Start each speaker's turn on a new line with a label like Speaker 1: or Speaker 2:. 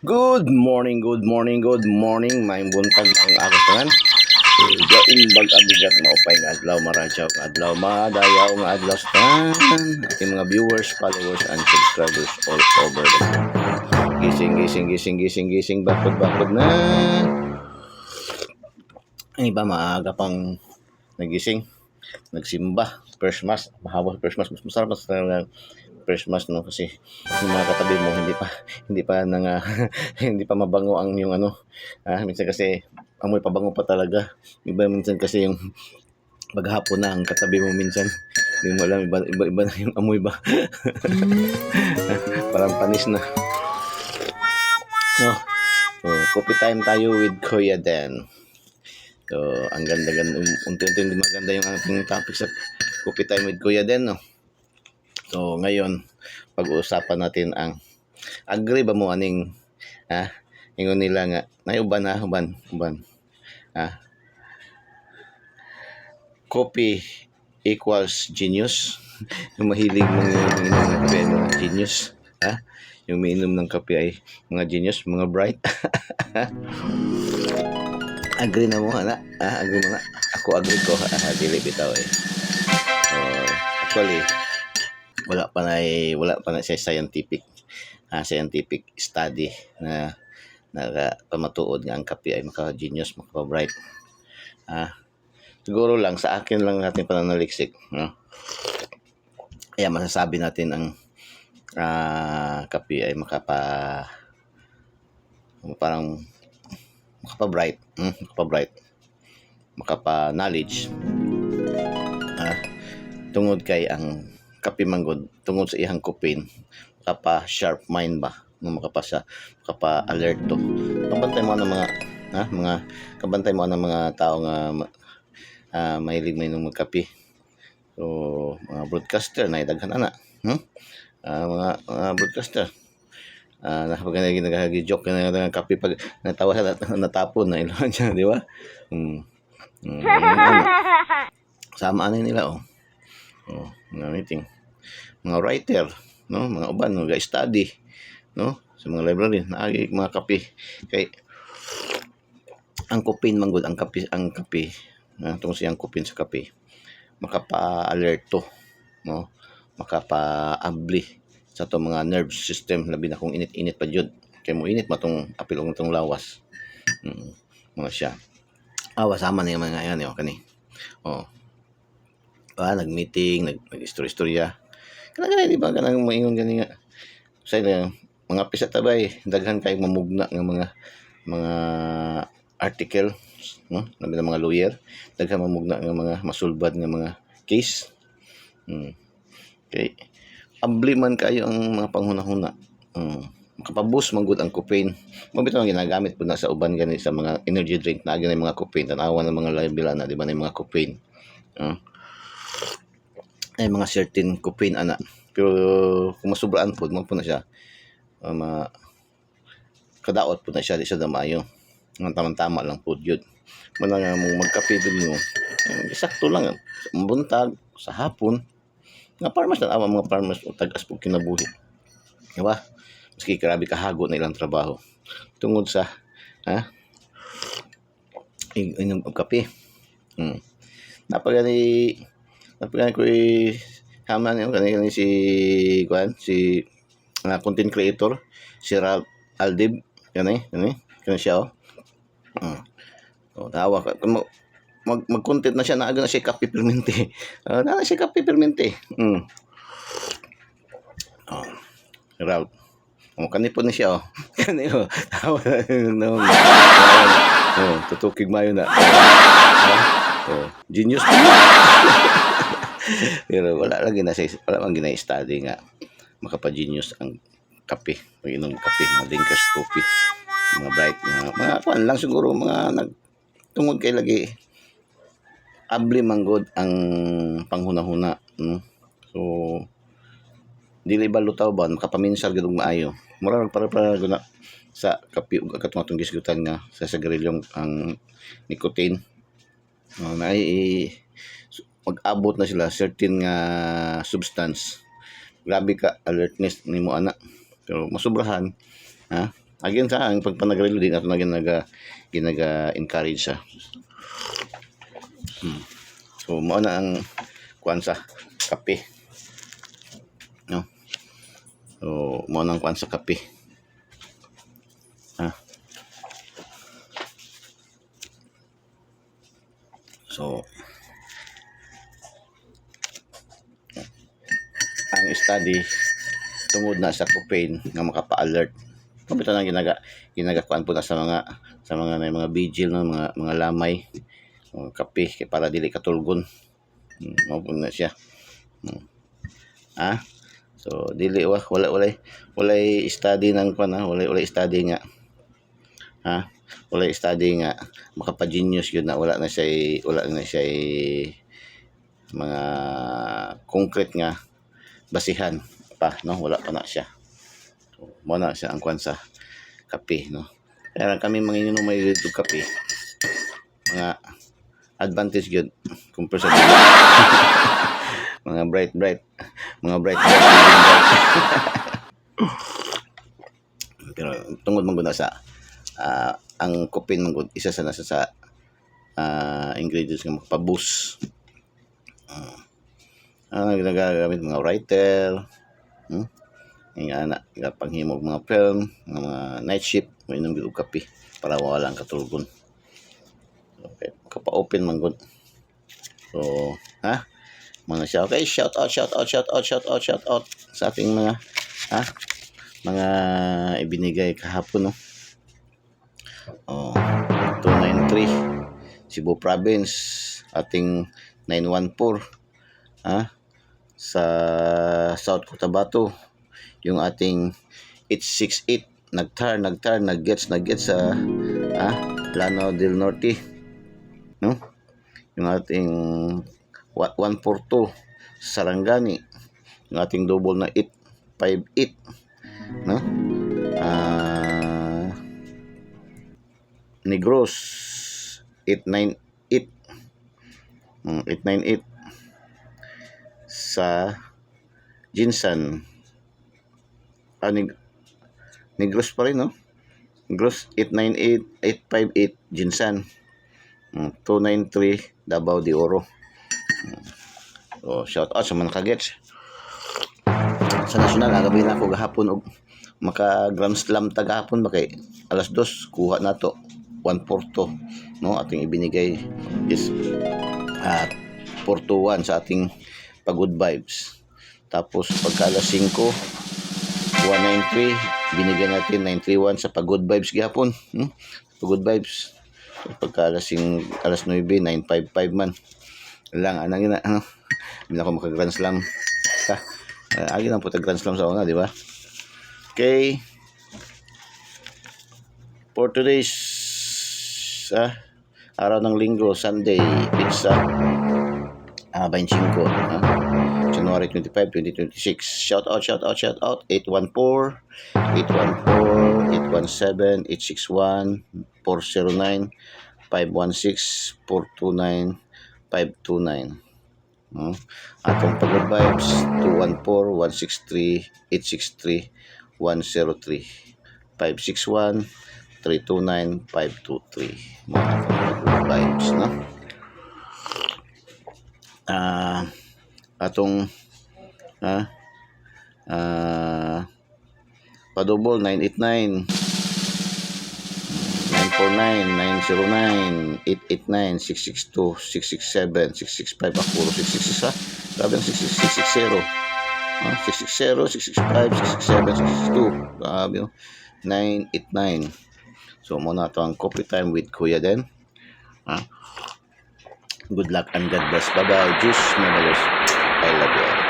Speaker 1: Good morning, good morning, good morning. Maayong buntag maayong araw tanan. Imbag abigat maupay nga adlaw maradyaw nga adlaw madayaw nga adlaw sa tanan. Ating mga viewers, followers, and subscribers all over the world. Gising, bakod na. Ang iba maaga pang nagising, nagsimba. First mass, mahaba first mass. Mas masarap mas first mass no kasi yung mga katabi mo hindi pa hindi pa mabango ang yung minsan kasi amoy pabango pa talaga. Iba minsan kasi yung maghapon na ang katabi mo minsan hindi mo alam iba na yung amoy ba. Parang panis na no. So, coffee time tayo with Kuya Dan. So, ang ganda-ganda, unti-unti maganda yung ating topic sa coffee time with Kuya Dan, no? So, ngayon, pag-uusapan natin ang agree ba mo aning ingon nila nga uban coffee equals genius. Yung mahilig mga kape ay mga genius, yung umiinom ng kape ay mga genius, mga bright. Agree na mo agree mo na ako, agree ko dili bitaw actually wala pa na siya scientific study na pamatuod nga ang kape ay maka-genius, maka-bright. Siguro lang sa akin lang natin pananaliksik, no? Kaya masasabi natin ang kape ay parang makapa-bright, makapa-knowledge. Tungod kay ang kape manggod tungod sa iyang caffeine makapa-sharp mind ba, makapa-alert to. Kabantay mo ng mga tao nga mahilig mainom ng kape. So, mga broadcaster na idaghan ana. Mga broadcaster. Pag nag-joke ka na ng kape pag natawa sa natapon na ilan siya, di ba? Sama ano nila mga meeting. Mga writer, no? Mga uban, nag-study, no? Sa mga library, naagi mga kape. Kay ang caffeine manggod ang kape tungod sa iyang caffeine sa kape makapa-alerto, no? Makapa-abli sa to mga nerve system labi na kung init-init pa jud kay mo init matong apil og tong lawas. Mga siya sama na yung mga yan kani nag-meeting, nag-istorya kana di ba kanang moingon gani nga sa mga pisa tabay daghan kay mamugna nga mga article, no? Labi na mga lawyer daghan mamugna nga mga masulbad nga mga case. Okay, abli man kayo ang mga panghuna-huna. Makapaboost man gud ang caffeine. Mabitaw ang ginagamit po na sa uban gani sa mga energy drink na gani mga caffeine tanawa ng mga label na di ba na mga caffeine. Ay mga certain caffeine ana. Pero kung masubraan po mo po na siya kadaot po na siya di siya damayo. Ang tamang-tama lang po jud. Muna nga mo magkape din mo. Sakto lang buntag sa hapon. Nga farmers na mga farmers o tagas po kinabuhi. Diba? Maski grabe kahago na ilang trabaho. Tungod sa inom og kape. Napagani ko haman yung kanina si content creator si Ralph Aldib kani siya tawa ka mag-content na siya na aga na siya kape permente. Na siya kape permente. Ralph kani po ni siya kani tawa no tutukig mayo na genius. Pero wala man gina-study nga makapa-genius ang kape, pag-inom kape, mga drinkers coffee, mga bright, mga kuan lang siguro mga nagtungod kay lagi abli manggod ang panghuna-huna, so dili ba lutaw ba makapaminsal gud maayo. Mura para guna sa kape ug katong gisgutan nga sa sagarilyong ang nicotine. Mag-abot na sila certain nga substance. Grabe ka alertness nimo ana. Pero masubrahan Again sa ang pagpanagrelo din ato na ginaga-encourage sa. So mao na ang kuan sa kape. No. So mao na ang kuan sa kape. So ang study tungod na sa caffeine nga makapa-alert. Pabito na ginagakuan po na sa mga vigil no, mga lamay, kape kay para dili katulgon. Mao po na siya. So dili walay study ng kuan walay study nga. Walay study nga makapa-genius yun na wala na siya mga concrete nga basihan pa no, wala pa na siya. So, mo na siya ang kuan sa kape no. Kaya kami manginginom may dito kape. Mga advantage gyud compare sa mga bright. Pero tungod man gud sa ang caffeine man gud isa sa nasa sa ingredients nga makapa-boost. Ginagamit mga writer, nga panghimog mga film, mga night shift, mainom gyud og kape para wala ang katulgon. Okay, kapa-open man gud. So, mga siya. Okay, shout out sa ating mga ibinigay kahapon no. 293 Cebu Province, ating 914 sa South Cotabato, yung ating 868 nag-gets sa Lanao del Norte no, yung ating 142 Sarangani, yung ating double na 858 no, Negros 898 sa Jinsan. Negros pa rin no, Negros 898 Jinsan. 293 Davao de Oro. So shout out sa mga kagets sa national. Agabi na ako gahapon og maka Grand Slam tagahapon ba kay alas 2 kuha nato 142 no, ating ibinigay is 421 sa ating Good Vibes. Tapos pagka alas 5 193 binigyan natin 931 sa Good Vibes gihapon. Good Vibes. Pagka alas 9 955 man lang anang ina hindi na ako maka Grand Slam agi lang po ta Grand Slam sa una, di ba? Okay, for today's araw ng linggo, Sunday, pizza 25 January 25, 2026. Shout out 814 817 861 409 516 429 529. Atong Good Vibes 214 163 863 103 561 329 523. Mga Good Vibes no. Atong padouble 989 949 909 889 662 667 665 ako 666 grabe ang 660 660 665 667 662 grabe 989. So muna ito ang coffee time with Kuya Den. Good luck and God bless. Bye bye. Juice Mabalos. I love you.